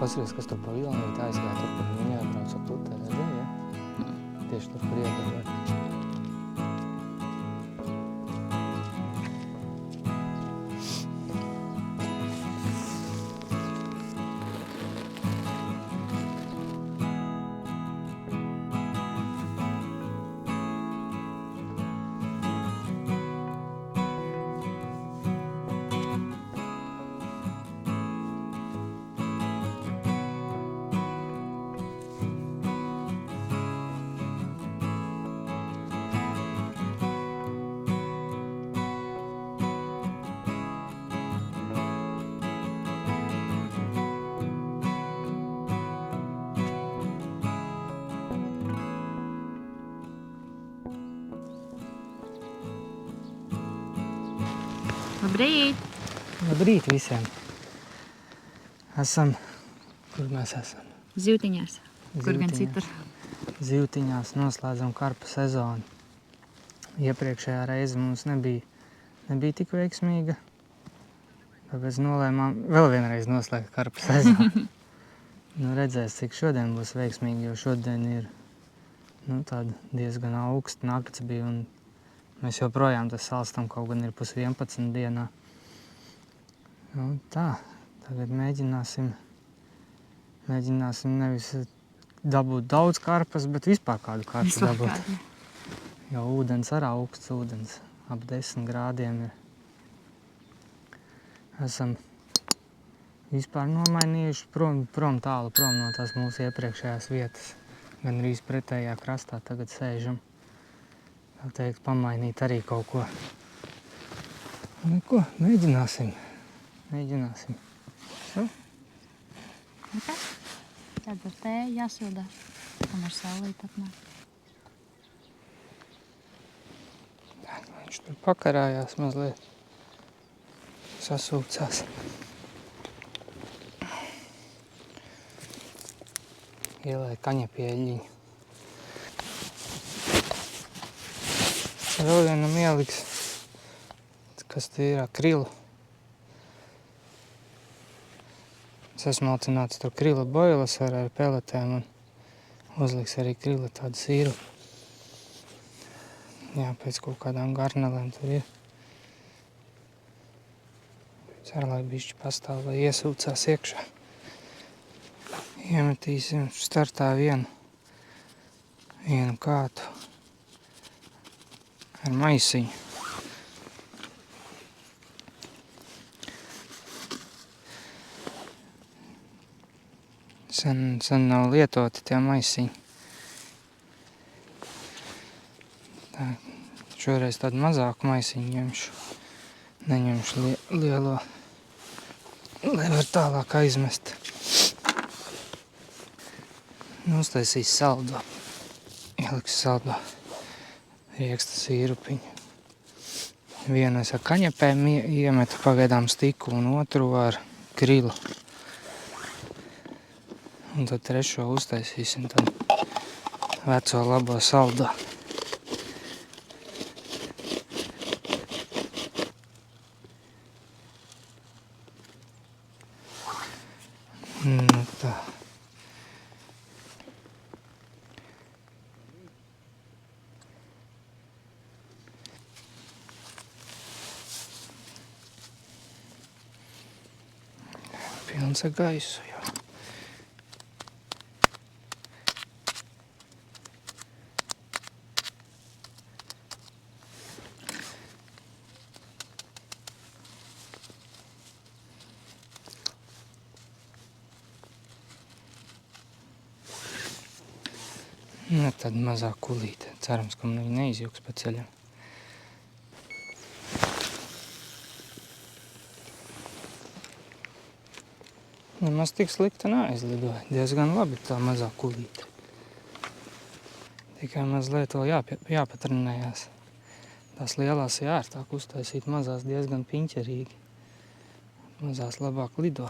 Paskaties, kas tur pa vilnīti aizgāja, tur, kur viņi iebrauc ar plutē, redzēji, ja? Tieši tur, kur iegāja. Labrīt! Labrīt visiem! Kur mēs esam? Zivtiņās. Kur gan citur? Zivtiņās noslēdzam karpa sezonu. Iepriekšējā reize mums nebija tik veiksmīga. Tāpēc nolēmām vēl vienreiz noslēgt karpa sezonu. Redzēs, cik šodien būs veiksmīgi, jo šodien ir tāda diezgan augsta nakts bija un mēs joprojām tas salstam kaut gan ir 10:30 dienā. Tagad mēģināsim nevis dabūt daudz karpas, bet vispār kādu karpu dabūt. Jo ūdens ar augsts ūdens, ap 10 grādiem ir. Esam vispār nomainījuši tālu prom no tās mūsu iepriekšējās vietas. Gan arī pretējā krastā tagad sēžam. Tā teikt, pamainīt arī kaut ko. Ko, mēģināsim. Tad ar tēju jāsildā, kamēr saulīt atnāk. Viņš tur pakarājās mazliet. Sasūcās. Ielēja kaņepieļiņu. Vēl vienam ieliks, kas te ir krilu. Sasmalcināts tur krila boilas ar peletēm un uzliks arī krila tādu sīru. Jā, pēc kaut kādām garnelēm tur ir. Ceru, lai bišķi pastāv, lai iesūcās iekšā. Iemetīsim startā vienu kātu ar maisiņu. Sen nav lietoti tie maisiņi. Šoreiz tādu mazāku maisiņu ņemšu. Neņemšu lielo, lai var tālāk aizmest. Uztaisīs saldo. Ieliks saldo rieksta sīrupiņu. Vienu es ar kaņepēm iemetu pagaidām stiku un otru ar krilu. Un tad trešo uztaisīsim tad veco labo saldo. Tā. Pilns ar gaisu jau. Tad mazā kulīte. Cerams, ka man viņa neizjūgs pa ceļam. Nemaz tik slikti neaizlidoja. Diezgan labi tā mazā kulīte. Tikai mazliet vēl jāpatrenējās. Tās lielās ir ērtāk uztaisīt, mazās diezgan piņķerīgi. Mazās labāk lido.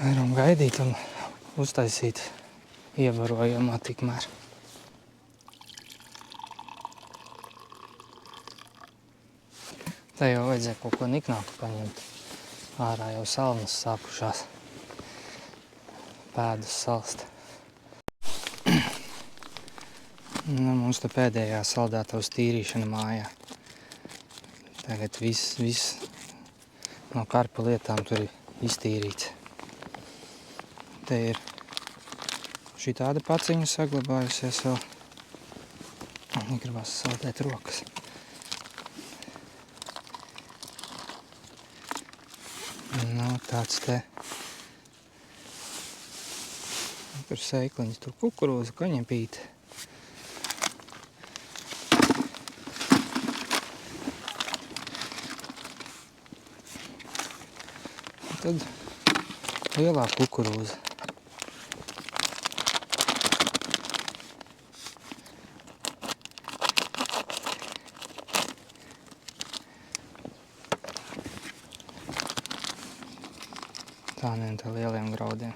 Varam gaidīt un uztaisīt ievarojamā tikmēr. Tā jau vajadzēja kaut ko niknāku paņemt. Ārā jau salnas sākušās. pēdus salst. Nu, mums te pēdējā saldētavas tīrīšana mājā. Tagad viss no karpa lietām tur ir iztīrīts. Te ir šī tāda paciņa saglabājusies vēl. Negribas saldēt rokas. Nu, tāds te. Tur seikliņas, tur kukurūza, kaņepīte. Tad lielā kukurūza. Tādiem tā lieliem graudiem.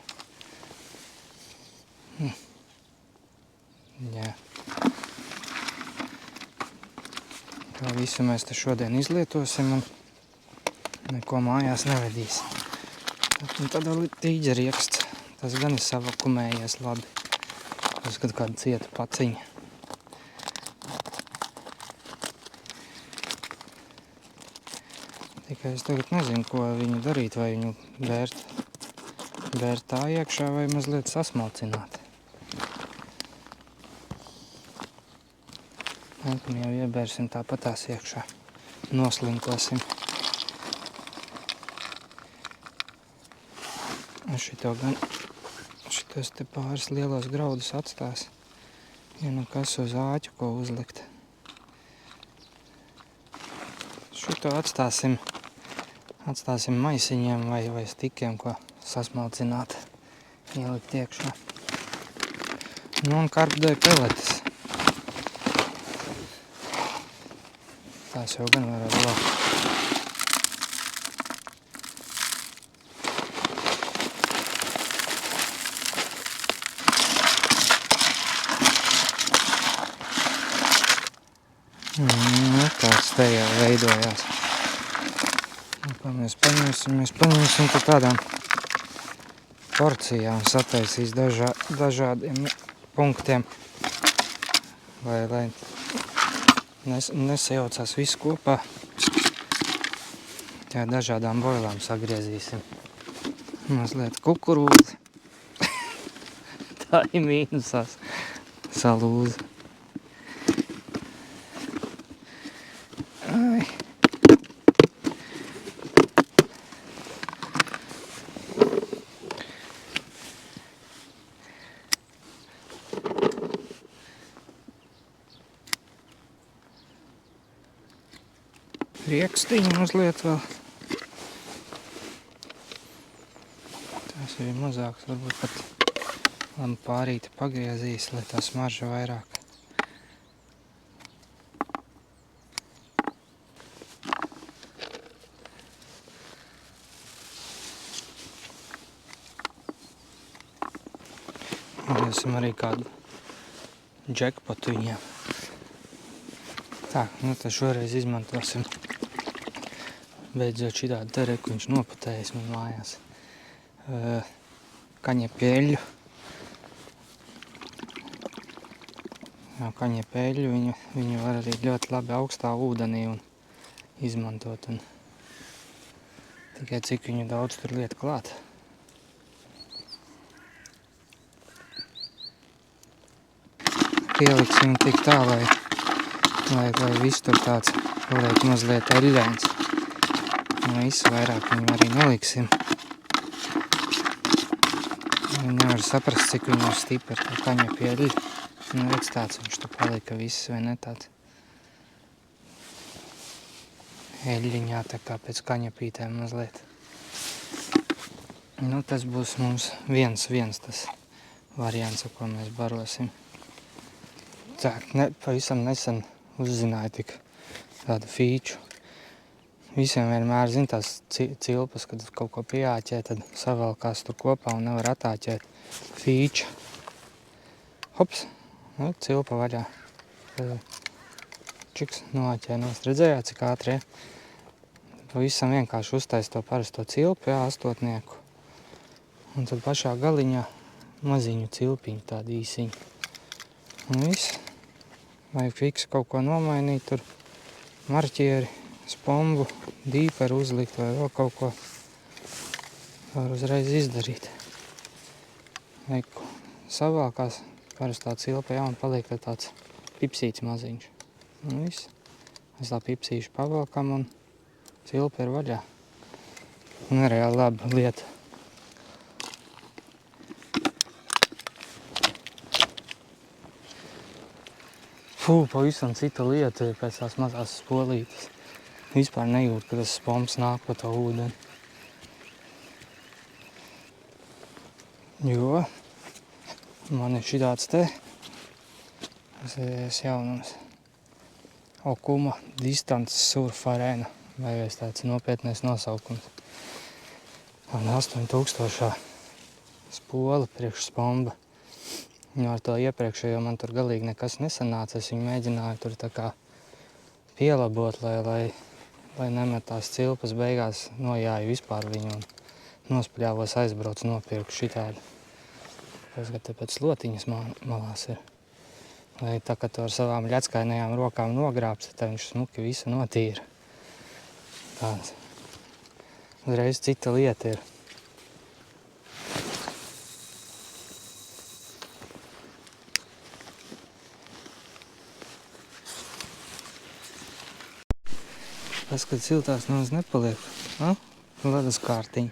Jā. Tā visu mēs te šodien izlietosim un neko mājās nevedīsim. Un tad vēl tīģerieksts. Tas gan ir savakumējies labi. Tas, kad kāda cieta paciņa. Tikai es tagad nezinu, ko viņu darīt, vai viņu bērt tā iekšā vai mazliet sasmalcināt. Laikam jau iebērsim tāpatās iekšā. Noslinkosim. Šitos te pāris lielos graudus atstās. Ja nu kas uz āķu, ko uzlikt. Šito atstāsim maisiņiem vai stikiem, ko sasmalcināt, ielikt iekšā. Nu un karpdēja peletes. Tās jau gan varētu vēl. Nu, tās te jau veidojās. Ko mēs paņemsim pa tādām porcijām, sataisīs dažādiem punktiem, lai nesajaucās viss kopā. Jā, dažādām boilām sagriezīsim. Mazliet kukurūzi. Tā ir mīnusās salūza. Riekstiņi mazliet vēl. Tās ir mazāks, varbūt pat labi pārīti pagriezīs, lai tā smarža vairāk. Varēsim arī kādu džekpotu viņiem. Tā, nu tad šoreiz izmantosim. Beidzot šitādu te reku, viņš noputējis man mājās. Kaņepieļu. Jā, kaņepieļu, viņu var arī ļoti labi augstā ūdenī un izmantot. Un tikai cik viņu daudz tur liet klāt. Pieliksim tik tā, lai viss tur tāds paliek mazliet eļļains. Visu vairāk viņu arī neliksim. Viņi nevar saprast, cik viņu ir stipri tā kaņepieļi. Nu, redz tāds, viņš tu palika viss, vai ne tāds. Eļļiņā tā kā pēc kaņepītēm mazliet. Nu, tas būs mums viens tas variants, ar ko mēs barosim. Tā, pavisam nesen uzzināju tik tādu fīču. Visiem vienmēr zin tās cilpas, kad kaut ko pieāķē, tad savalkās tur kopā un nevar atāķēt. Fīča. Hops, nu, cilpa vaļā. Čiks, noāķē nost. Redzējāt, cik ātri, ja? Pavisam vienkārši uztais to parasto cilpu, jā, astotnieku. Un tad pašā galiņā maziņu cilpiņu, tādi īsiņi. Un viss. Vajag fiks kaut ko nomainīt, tur marķieri, spombu, dīperu uzlikt vai vēl kaut ko. Var uzreiz izdarīt. Vajag savākās, parastā cilpa, jā, un paliek tāds pipsīts maziņš. Un viss. Mēs tā pipsīšu pavalkam un cilpa ir vaļā. Un reāli laba lieta. Pavisam cita lieta ir pēc tās mazās spolītes. Vispār nejūt, ka tas spombs nāk pa to ūdeni. Jo man ir šitāds te, tas ir jaunums. Okuma Distance Surf Arena, vai tāds nopietnais nosaukums. Un 8000 spola priekš spomba. Jo ar to iepriekšējo man tur galīgi nekas nesanāca. Es viņu mēģināju tur tā kā pielabot, lai nemetās cilpas, beigās nojāju vispār viņu un nospļāvos aizbraucu nopirku šitādu. Te pēc slotiņas malās ir. Lai tā, ka tu ar savām ļackainajām rokām nogrābsi, tad viņš smuki visu notīra. Tāds. Uzreiz cita lieta ir. Tas, kad siltās nemaz nepaliek. Ledus kārtiņa.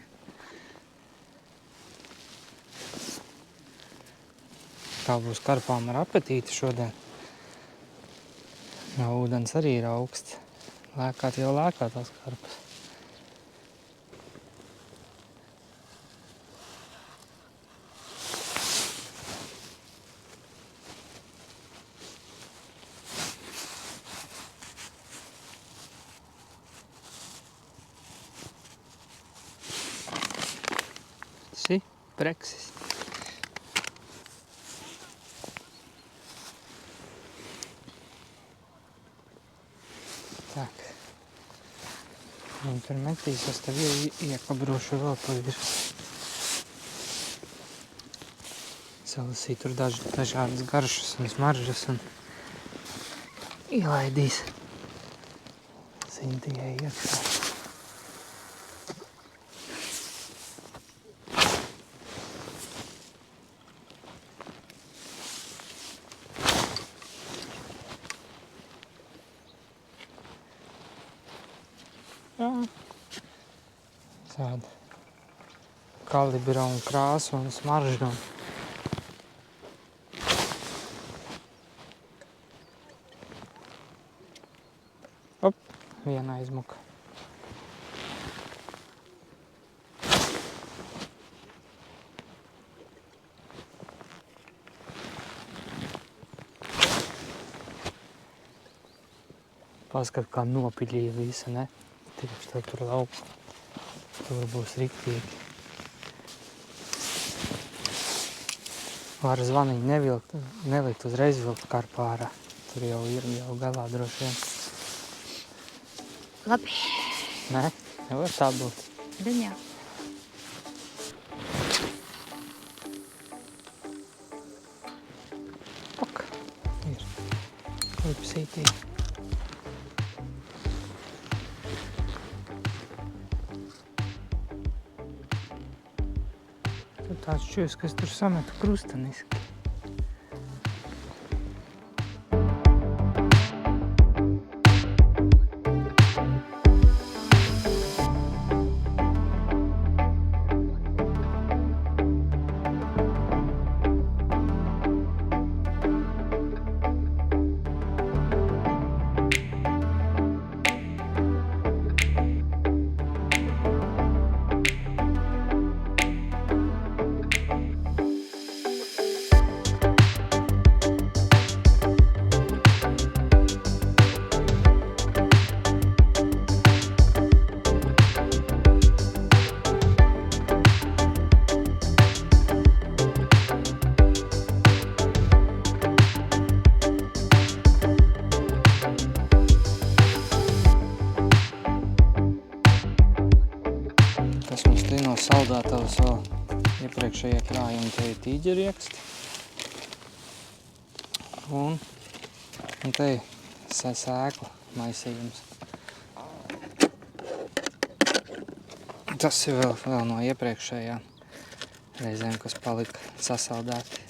Kā būs karpām ar apetīti šodien. Jā, ūdens arī ir augsts. Lēkāt jau lēkā tās karpas. Preksis. Tak. Viņi tur metīs, es tev iekabrošu vēl pa virs. Salasīju tur dažādas garšas un smaržas un ielaidīs Sintijai iekšā. Tāda kalibra un krāsa un smarža. Viena aizmuka. Paskat, kā nopiļīja visa, ne? Tieši tev tur lauks. Tur būs riktīgi. Var zvaniņu nelikt uzreiz vilkt karpā ārā. Tur jau ir galā droši vien. Labi. Nē, nevar tā būt. Gan jā. Ok, ir. Klipsītīgi. Tāds čujs, kas tur sameta krustaniski. Tas mums te no saldētavas vēl iepriekšējie krājumi te ir tīģerieksti. Un te ir sēklu maisījums. Tas ir vēl no iepriekšējām reizēm, kas palika sasaldēti.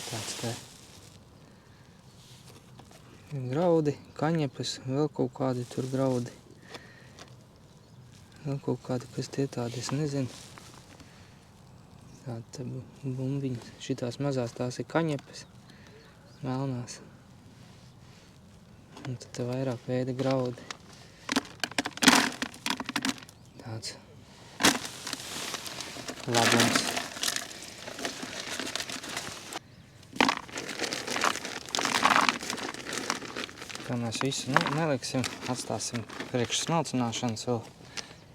Tāds te graudi, kaņepes, vēl kaut kādi tur graudi. Vēl kaut kādi, kas tie tādi, es nezinu. Tāda te bumbiņas. Šitās mazās tās ir kaņepes, melnās. Un tad te vairāk veida graudi. Tāds labums. Tā mēs visu neliksim, atstāsim priekš smalcināšanas vēl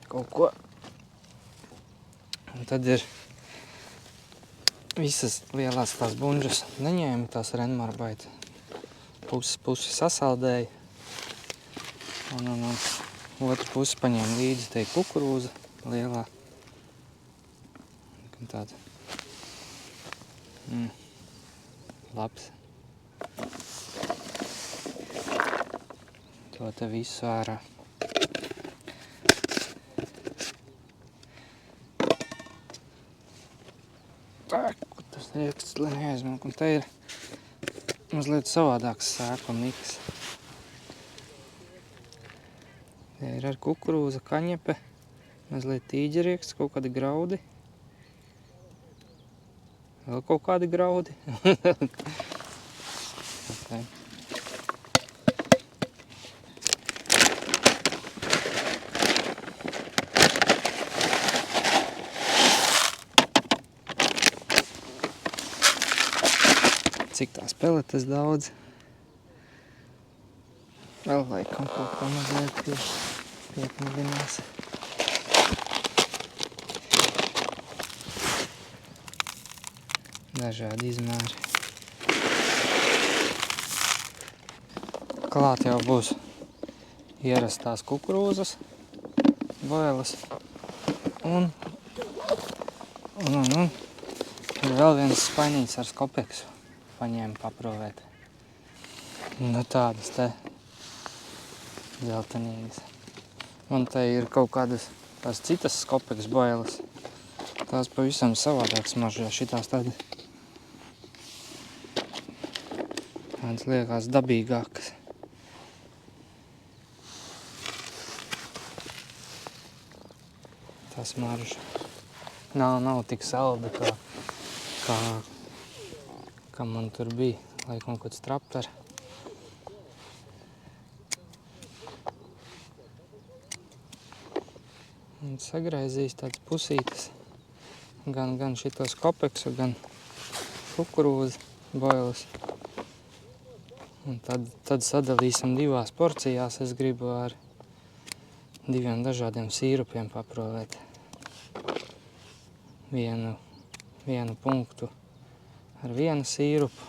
kaut ko. Un tad ir visas lielās tās bunžas neņēma, tās Renmarbaita. Pusi sasaldēja. Un otru pusi paņēma līdzi te kukurūza lielā. Tāda labs. To te visu ārā. Tā, kur tas rieksts, lai neaizmāk. Un te ir mazliet savādāks sēkla miks. Te ir ar kukurūza, kaņepe, mazliet tīģerieksts, kaut kādi graudi. Vēl kaut kādi graudi. Okay. Cik tās peletes daudz. Vēl laikam kaut ko mazliet piekmidinās. Dažādi izmēri. Klāt jau būs ierastās kukurūzas, boelas un ir vēl viens spainīts ar skopeksu. Paņēma paprovēt. Nu tādas te dzeltenīgas. Un te ir kaut kādas tās citas skopeks boelas. Tās pavisam savādāk smaržo. Šitās tādas liekas dabīgākas. Tā smarža. Nav tik salda, kā man tur bija, laikam kaut kāds trapter. Un sagraizīs tāds pusītes, gan šito skopeksu, gan kukurūzu boelas. Un tad sadalīsim divās porcijās, es gribu ar 2 dažādiem sīrupiem paprovēt. Vienu punktu ar vienu sīrupu,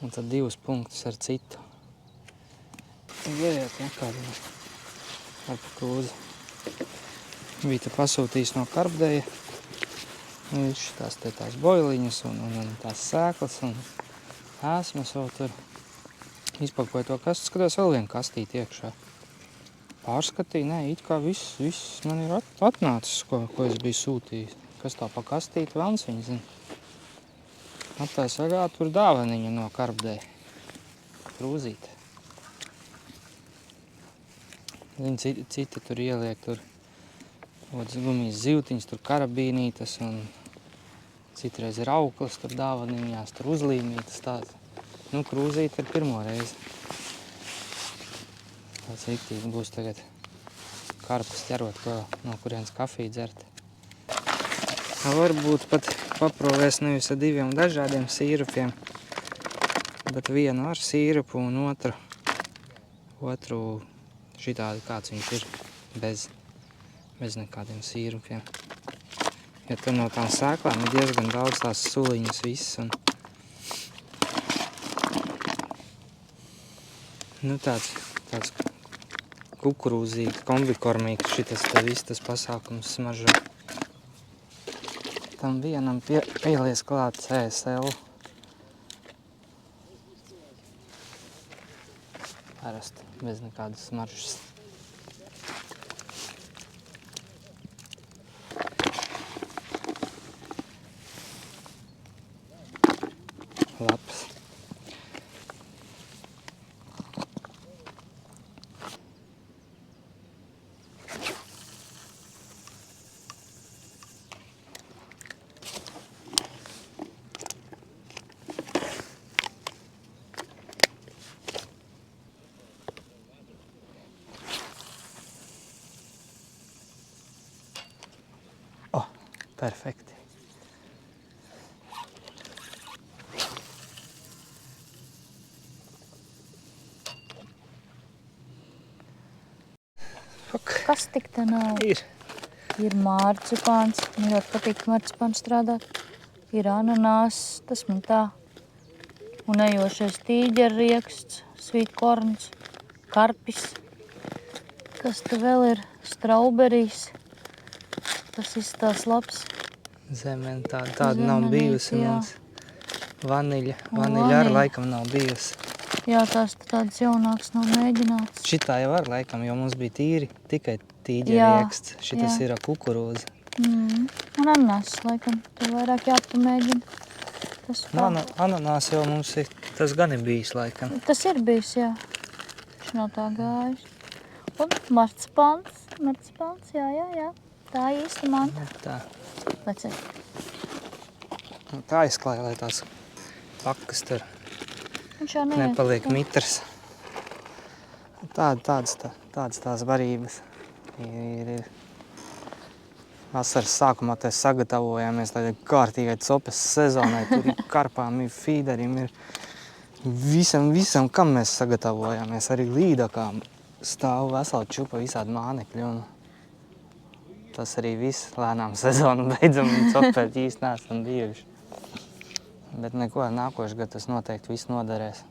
un tad 2 punktus ar citu. Vējiet, kādu ar krūzi. Bija te pasūtījis no Karbdeja. Viņš tās boiliņas un tās sēklas un ēsmas vēl tur. Izpakoja to kastu, skatās vēl vienu kastīti iekšā. Pārskatīja, nē, it kā viss man ir atnācis, ko es biju sūtījis. Kas tā pa kastīti, velns viņi zina. Attais vagā tur dāvaniņa no Karbdeja. Krūzīte. Zini, citi tur ieliek tur gumijas zivtiņas, tur karabīnītas un citreiz ir auklas tur dāvaniņās, tur uzlīmītas tāds. Nu, krūzīte ir pirmo reizi. Tāds riktīgi būs tagad karpas ķerot, no kurienes kafiju dzert. Varbūt pat paprovēs nevis ar 2 dažādiem sīrupiem, bet vienu ar sīrupu un otru šitādi kāds viņš ir bez nekādiem sīrupiem. Ja tur no tām sēklām ir diezgan daudz tās suliņas viss un Nu tāds kukurūzīgs, kombikormīgs šitas te viss tas pasākums smaržo. Tam vienam pielies klāt CSL. Parasti, bez nekādas smaržas. Labs. Perfekti. Kas tik te nav? Ir. Ir marcipāns. Man ļoti patīk marcipāns strādāt. Ir ananās, tas man tā. Un ejošais tīģerrieksts, svītkorns, karpis. Kas te vēl ir? Strauberijas. Tas izstās labs. Zemen tāda nav Zemenīte, bijusi jā. mums. Vaniļa Vaniļa. arī laikam nav bijusi. Jā, tās tādas jaunākas nav mēģināts. Šitā jau var laikam, jo mums bija tikai Jā, tīģerieksts. Šitas jā. ir kukurūza. Un ananās, laikam, tur vairāk jāpamēģina. Tas, Nu, ananās jau mums ir, tas gan ir bijis laikam. tas ir bijis, jā. Viņš nav tā gājis. Un marcipāns, jā. Tā īsti man. Tā, Leciet. tā izklāja, lai tās pakas tur Viņš jau neiet. nepaliek mitrs. Tādas tās varības ir. Vasaras sākumā te sagatavojāmies tādai kārtīgai copes sezonai. Tur ir karpām, ir fīderim, ir visam, kam mēs sagatavojāmies. Arī līdakām stāv vesela čupa visādi mānekļi. Un tas arī viss lēnām sezonu beidzam un copēt īsti neesam bijuši. Bet neko, nākošais gads tas noteikti viss noderēs.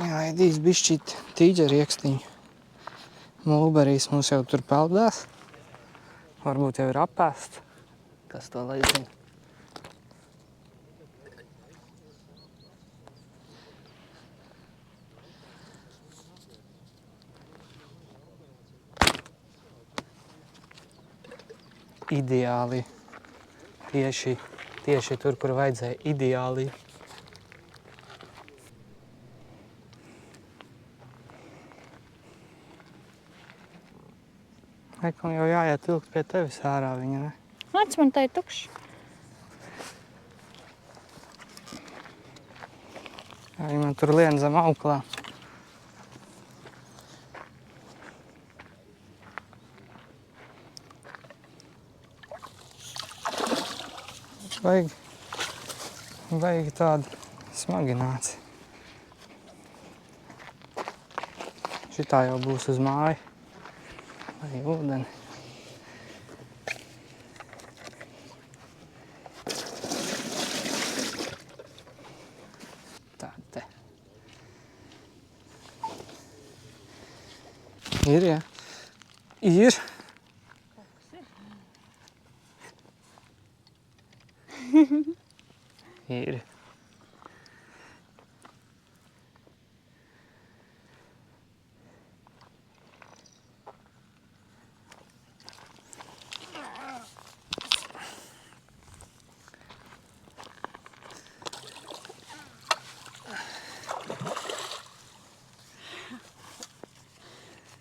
Jāiedīs bišķīt tīģeriekstiņu. Mulberijas mums jau tur peldās. Varbūt jau ir apēst. Kas to lai zina? Ideāli. Tieši tur, kur vajadzēja ideāli. Laikam jau jāiet ilgt pie tevis ārā viņa, ne? Nāc, man tai tukšs. Arī man tur lien zem auklā. Vajag tādu smagināciju. Šitā jau būs uz māju. Vai ūdeni. Tā te. Ir, jā. Ir. Ir.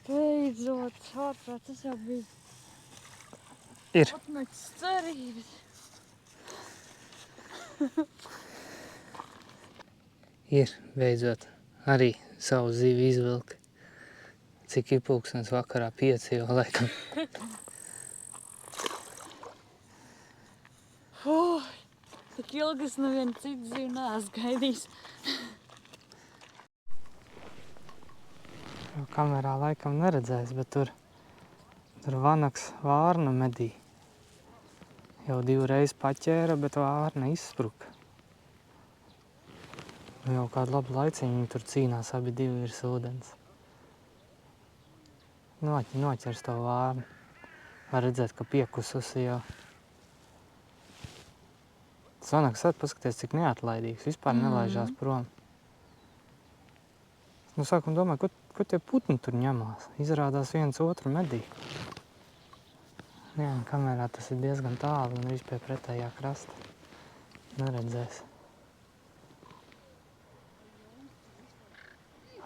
Beidzot, ārprāt, tas jau bija Ir. atmetis cerības. Ir, beidzot. Arī savu zivi izvilka. Cik ir pulkstens vakarā 5 jau laikam. Tik ilgi es nevienu citu zivu neesmu gaidījis. Kamerā laikam neredzēs, bet tur Tur vanaks vārna medī. Jau 2 reizes paķēra, bet vārna izspruka. Jau kādu labu laiciņu viņi tur cīnās, abi divi virs ūdens. Noķers to vārnu. Var redzēt, ka piekususi jau. Tas vanaks paskaties, cik neatlaidīgs. Vispār nelaižās prom. Nu, sākumā domāju, ko tie putni tur ņemās. Izrādās viens otru medī. Jā, kamerā tas ir diezgan tālu un viss pie pretējā krasta. Neredzēs.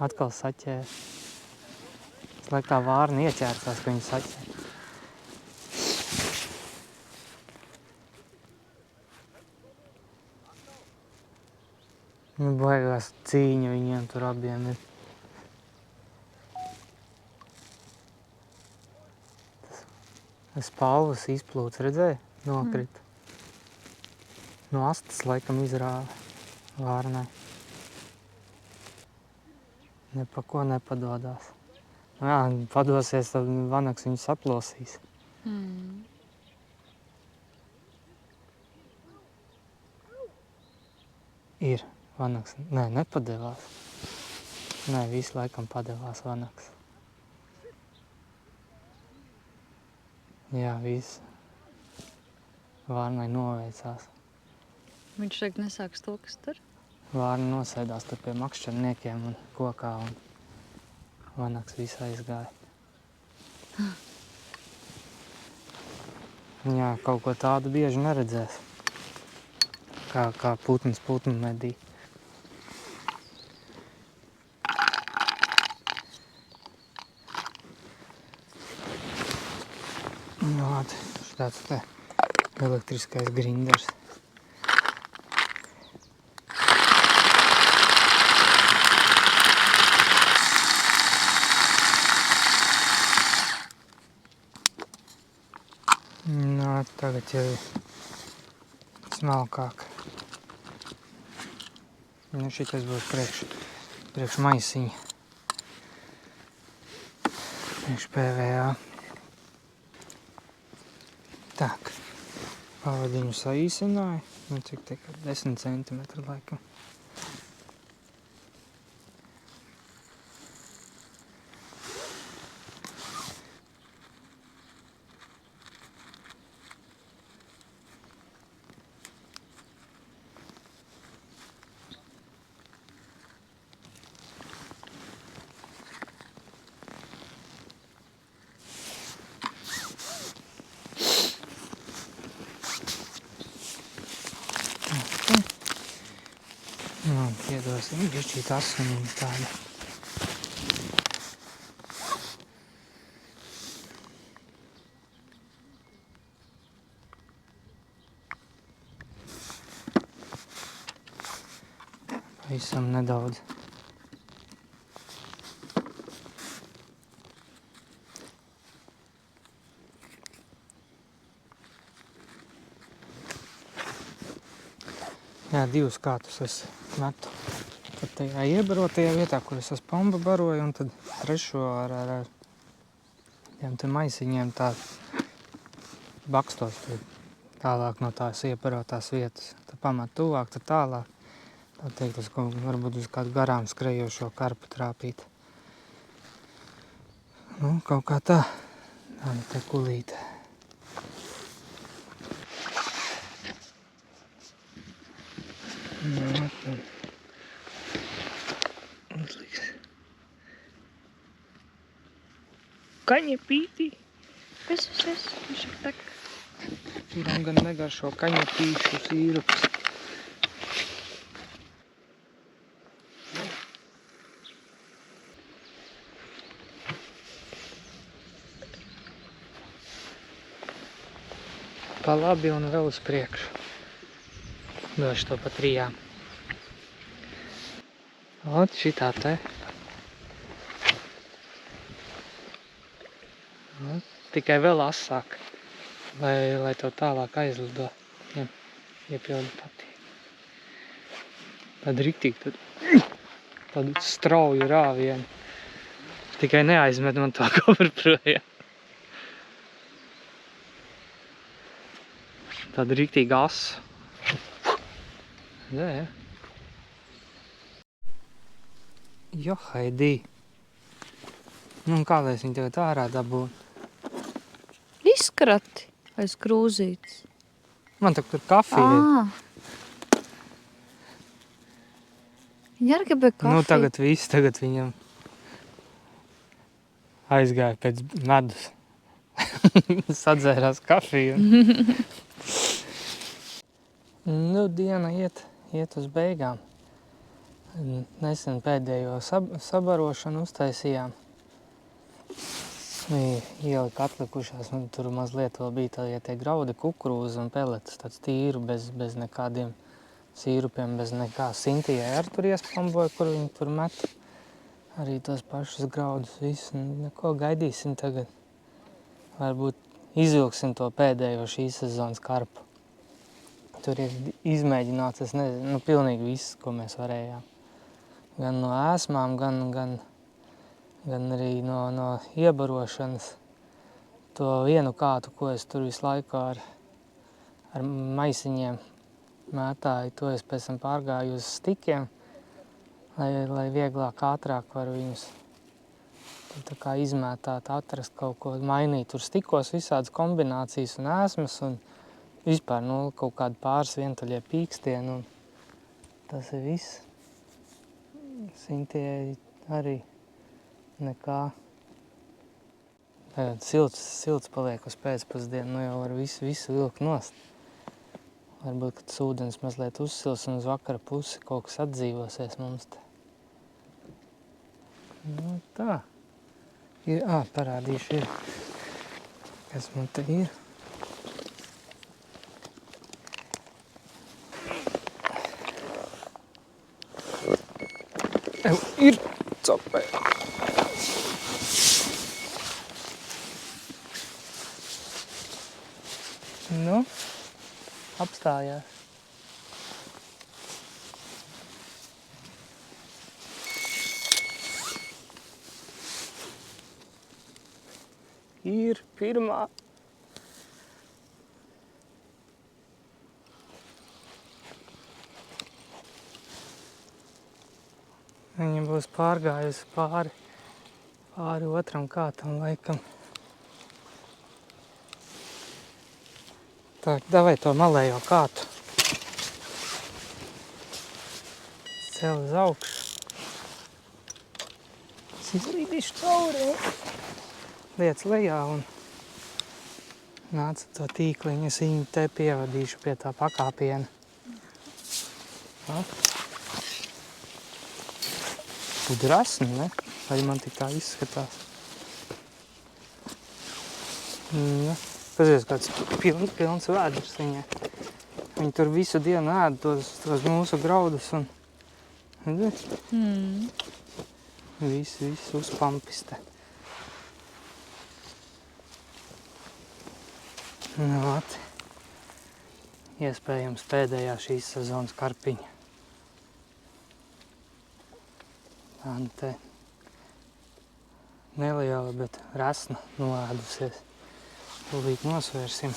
Atkal saķēra. Es laik tā vārna ieķērsās, ka viņi saķēra. Nu, baigās cīņa viņiem tur abiem ir. Tas spalvas izplūts, redzēji? Nokrita. No astas laikam izrāva vārnai. Ne pa ko nepadodās. Nu jā, padosies, tad vanaks viņu saplosīs. Ir vanaks. Nē, nepadevās. Nē, visu laikam padevās vanaks. Jā, viss. Vārnai noveicās. Viņš tagad nesāks to, kas tur? Vārna nosēdās tur pie makšķerniekiem un kokā un vanaks viss aizgāja. Jā, kaut ko tādu bieži neredzēs. Kā putns putnu medī. Nu, tāds te elektriskais grinders. Nu, tagad jau ir smalkāk. Nu, šitais būs priekš maisiņa. Priekš PVA. Tak, pavadiņu saīsināju. Nu, cik tikai 10 centimetru laikam. Nu, iedosim bišķīt asuniņu tādu. Pavisam nedaudz. Jā, 2 kātus es metu. Tad tajā iebarotajā vietā, kur es pamba baroju, un tad 3 ar tiem te maisiņiem tā bakstos tālāk no tās iebarotās vietas. Tad pamat tuvāk, tad tālāk. Tā teikt, varbūt uz kādu garām skrejošo karpu trāpīt. Nu, kaut kā tā. Tāda te kulīte. Nu, uzliks. Kaņa pītī. Kas es? Viņš ir tak. Turam gan negaršo kaņa pīšu sīrups. Pa labi un vēl uz priekšu. Došu to pa 3. Ot, šitā te. Ot, tikai vēl asāk, lai tev tālāk aizlido. Iepildi patīk. Tad riktīgi, tad strauju rāvienu. Tikai neaizmet man to kopru projām. Tāda rīktīga asa. Jā, jā. Jo, Haidī. Nu, un kā lai es viņu tagad ārā dabūtu? Izkrati aiz krūzītes. Man tak tur kafija. Viņa arī gribēja kafiju. Nu, tagad viss, tagad viņam aizgāja pēc medus. Sadzērās kafiju. Nu, diena iet uz beigām. Nesen pēdējo sabarošanu uztaisījām. Ielika atlikušās, un tur mazliet vēl bija tā, ja tie graudi, kukurūza un peletes, tāds tīru, bez nekādiem sīrupiem, bez nekā. Sintijai ar tur iespamboja, kur viņi tur met. Arī tos pašus graudus, visu. Neko gaidīsim tagad. Varbūt izvilksim to pēdējo šīs sezonas karpu. Tur ir izmēģināts, es nezinu, pilnīgi viss, ko mēs varējām. Gan no ēsmām, gan arī no iebarošanas. To vienu kātu, ko es tur visu laiku ar maisiņiem mētāju, to es pēc tam pārgāju uz stikiem, lai vieglāk, ātrāk varu viņus tā kā izmētāt, atrast kaut ko, mainīt. Tur stikos visādas kombinācijas un ēsmas un vispār kaut kādi pāris vientuļie pīkstieni. Tas ir viss. Sintijai arī nekā. Silts paliek uz pēcpusdienu, jau var visu vilkt nost. Varbūt, kad ūdens mazliet uzsils un uz vakara pusi kaut kas atdzīvosies mums te. Nu, tā. Parādīšu ir. Kas man te ir? Ir copē. Nu, apstājās. Ir pirmā. Viņa būs pārgājusi pāri otram kātam laikam. Tā, davai to malējo kātu. Cel uz augšu. Es izlīdīšu cauri. Liec lejā un nāca to tīkliņu. Es viņu te pievadīšu pie tā pakāpiena. Drasni, ne? Vai man tik tā izskatās? Ja. Pazies, kāds pilns vēders viņai. Viņi tur visu dienu ēd tos mūsu graudus un visu uzpampis te. Nu, vat. Iespējams pēdējā šīs sezonas karpiņa. Tā nu te neliela, bet resna noēdusies. Tūlīt nosvērsim.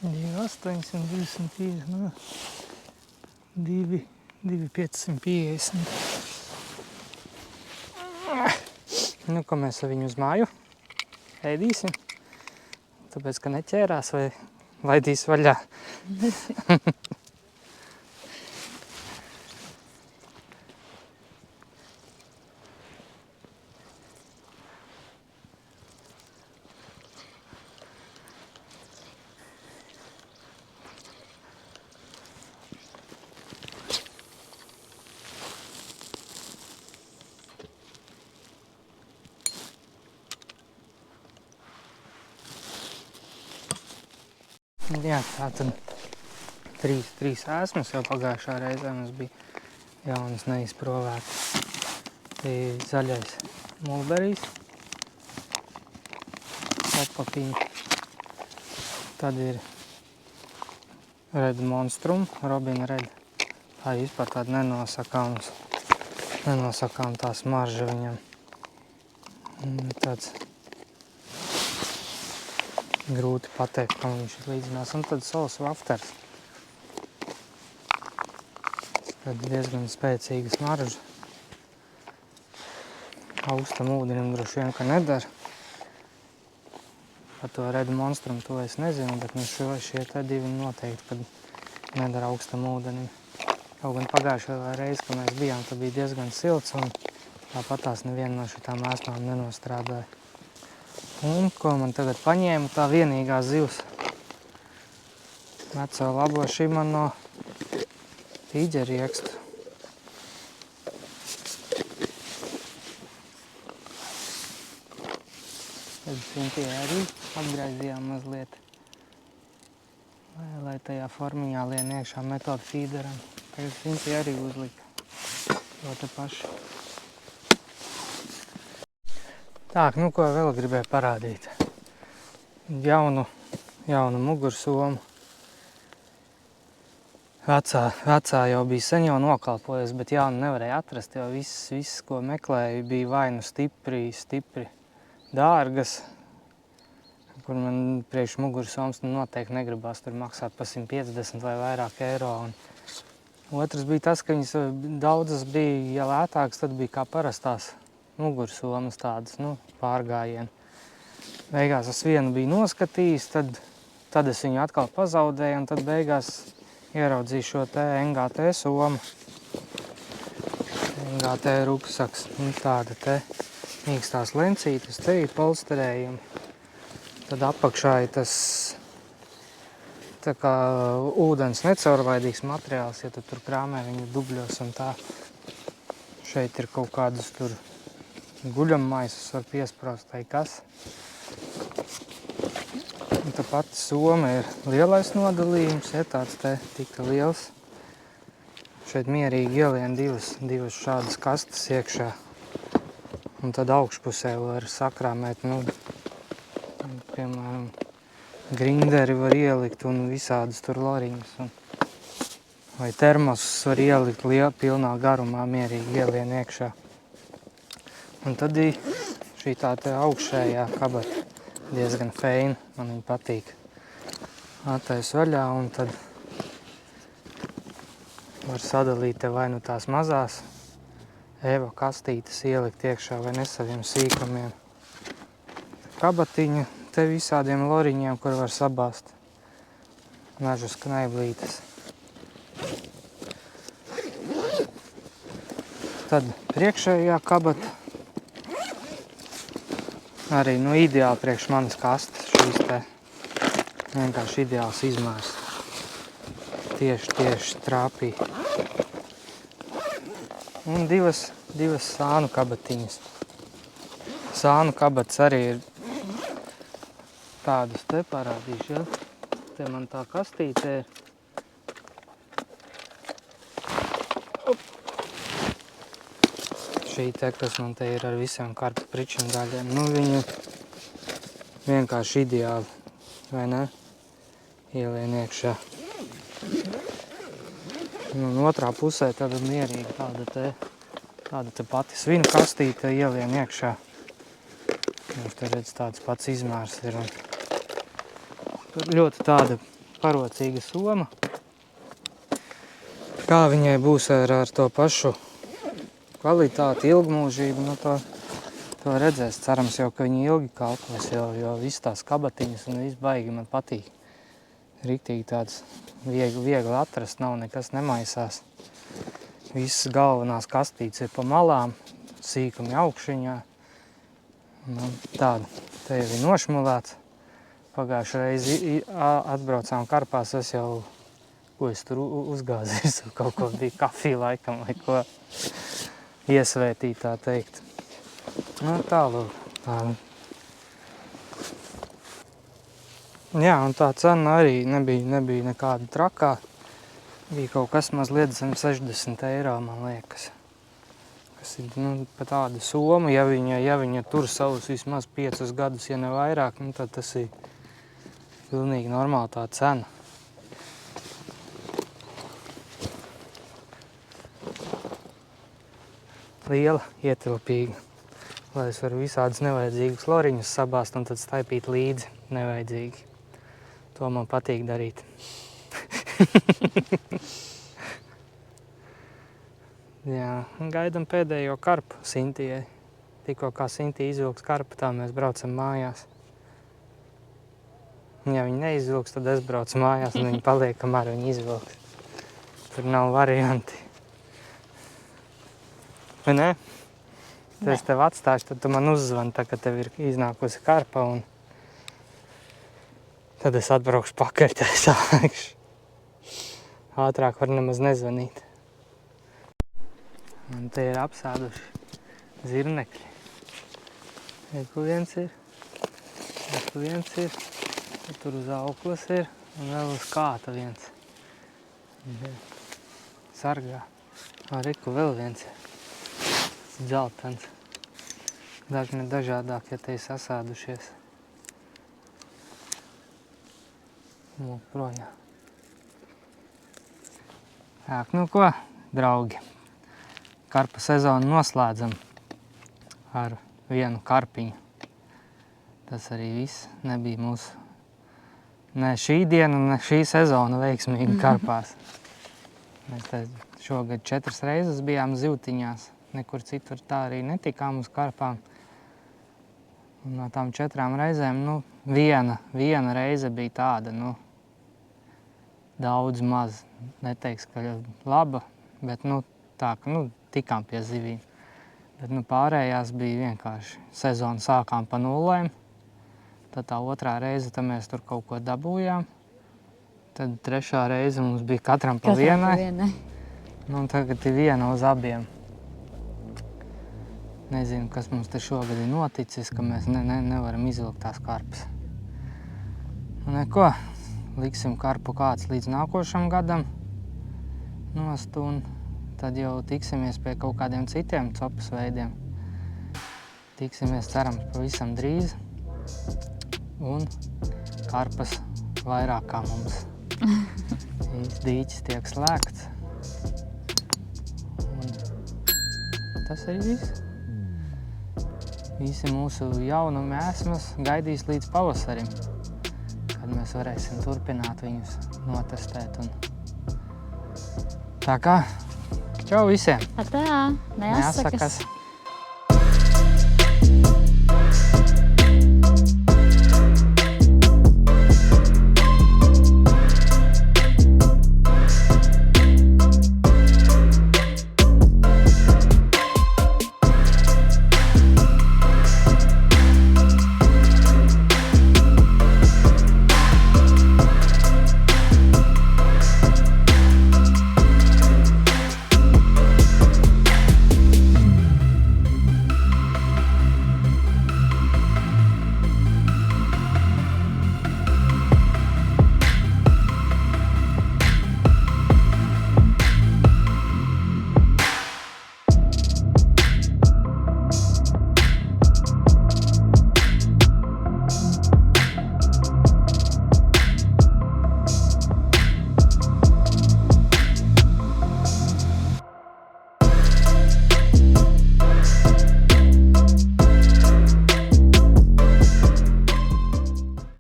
Jā, 825, no 2,550. Nu, ko mēs ar viņu uz māju ēdīsim, tāpēc, ka neķērās vai laidīs vaļā. Jā, tā tad trīs ēsmas jau pagājušā reizē mums bija jaunas neizprovētas. Te ir zaļais mulberijas, opapiņi. Tad ir Red Monstrum, Robina Red. Tā ir vispār tāda nenosakām tā smarža viņam. Tāds grūti pateikt, kam viņš ir līdzinās. Un tad sols vafters. Tad diezgan spēcīga smarža. Augstam ūdenim droši vien, ka nedara. Par to Red Monstrum to es nezinu, bet šie te divi noteikti, kad nedara augstam ūdenim. Kaut gan pagājušajā reizi, kad mēs bijām, tad bija diezgan silts un tāpatās neviena no šitām ēsmām nenostrādāja. Un ko man tagad paņēma, tā vienīgā zivs. Veco labo šī man no tīģeriekstu. Tad tie arī apgraizījām mazliet, lai tajā formiņā lien iekšā metodu fīderam. Tagad viņi arī uzlika to te pašu. Tā, nu ko vēl gribēju parādīt. Jaunu mugursomu. Vecā jau bija sen jau nokalpojusi, bet jaunu nevarēja atrast, jo viss, ko meklēju, bija vai nu stipri dārgas, kur man priekš mugursomas noteikti negribās tur maksāt pa 150 vai vairāk eiro. Un otrs bija tas, ka viņas daudzas bija, ja lētākas, tad bija kā parastās mugursomas tādas, pārgājieni. Beigās es vienu biju noskatījis, tad es viņu atkal pazaudēju, un tad beigās ieraudzīju šo te NGT somu. NGT ruksaks, tāda te mīkstās lencītes, te ir polsterējumi. Tad apakšā ir tas tā kā ūdens necaurlaidīgs materiāls, ja tu tur krāmē viņu dubļos un tā. Šeit ir kaut kādas tur guļammaisus var piesprost vai kas. Un tā pati soma ir lielais nodalījums, ja tāds te tika liels. Šeit mierīgi ielien divas šādas kastes iekšā. Un tad augšpusē var sakrāmēt, piemēram, grinderi var ielikt un visādas tur loriņas. Vai termosus var ielikt pilnā garumā, mierīgi ielien iekšā. Un tad šī tā te augšējā kabata diezgan feina, man viņa patīk. Attais vaļā un tad var sadalīt te vai nu tās mazās Eva kastītes ielikt iekšā vai nesaviem sīkumiem. Kabatiņa te visādiem loriņiem, kur var sabāzt nažas knaiblītes. Tad priekšējā kabata. Arī ideāli priekš manas kastes šīs te vienkārši ideāls izmērs. Tieši trāpī. Un divas sānu kabatiņas. Sānu kabatas arī ir tādas te parādīšu, ja? Te man tā kastīte ir. Šī te, kas man te ir ar visiem karpu pričinu daļiem, viņu vienkārši ideāli, vai ne? Ielien iekšā. Un otrā pusē tāda mierīga tāda te pati svinu kastīte ielien iekšā. Jūs te redz tāds pats izmērs ir. Ļoti tāda parocīga soma. Kā viņai būs ar to pašu kvalitāti, ilgmūžību, to redzēs. Cerams jau, ka viņi ilgi kalpos, jo viss tās kabatiņas un viss baigi man patīk. Riktīgi tāds viegli atrast, nav nekas nemaisās. Visas galvenās kastītes ir pa malām, sīkumi augšiņā. Tāda, te jau ir nošmulēts. Pagājušajā reizi atbraucām Karpās, es jau, ko es tur uzgāzies, kaut ko bija kafija laikam, vai ko iesvētīt, tā teikt. Tālūk, tāda. Jā, un tā cena arī nebija nekāda trakā. Bija kaut kas mazliet zem 60 eiro, man liekas. Kas ir, pa tādu somu, ja viņa tur savus vismaz 5 gadus, ja ne vairāk, tad tas ir pilnīgi normāli tā cena. Liela, ietilpīga, lai es varu visādas nevajadzīgas loriņas sabāzt un tad staipīt līdzi. nevajadzīgi. To man patīk darīt. Jā, un gaidam pēdējo karpu Sintijai. Tikko kā Sintija izvilks karpu, tā mēs braucam mājās. Un ja viņi neizvilks, tad es braucu mājās un viņi paliek, kamēr viņi izvilks. Tur nav varianti. Vai ne? Tad es tev atstāšu, tad tu man uzzvani, tā, kad tev ir iznākusi karpa un tad es atbraukšu pakaļ, tā es sākšu. Ātrāk var nemaz nezvanīt. Un te ir apsāduši zirnekļi. Kur viens ir, kur viens ir, tur uz auklas ir un vēl uz kāta viens. Sargā. Reku vēl viens ir. Dzeltens. Dažni dažādāk, ja te ir sasādušies. Lūk, projām. Tā, nu ko, draugi. Karpa sezonu noslēdzam ar vienu karpiņu. Tas arī viss. Nebija mūsu ne šī diena, ne šī sezona veiksmīgi karpās. Mēs te šogad 4 reizes bijām zivtiņās. Nekur citur tā arī netikām uz karpām. Un no tām 4 reizēm, nu, viena reize bija tāda, nu, daudz maz. Neteiks, ka laba, bet, nu, tā, ka, nu, tikām pie zivīm. Bet, nu, pārējās bija vienkārši. Sezonu sākām pa nulēm. Tad tā 2. reize, tad mēs tur kaut ko dabūjām. Tad 3. reize mums bija katram pa vienai. Nu, un tagad ir viena uz abiem. Nezinu, kas mums te šogad ir noticis, ka mēs nevaram izvilkt tās karpas. Nu, neko, liksim karpu kāds līdz nākošam gadam nost un tad jau tiksimies pie kaut kādiem citiem copas veidiem. Tiksimies, cerams, pavisam drīz. Un karpas vairāk kā mums. Dīķis tiek slēgts. Un tas arī viss. Visi mūsu jaunumi esmas gaidīs līdz pavasarim, kad mēs varēsim turpināt viņus notestēt. Tā kā, čau visiem! Atā, neatsakas!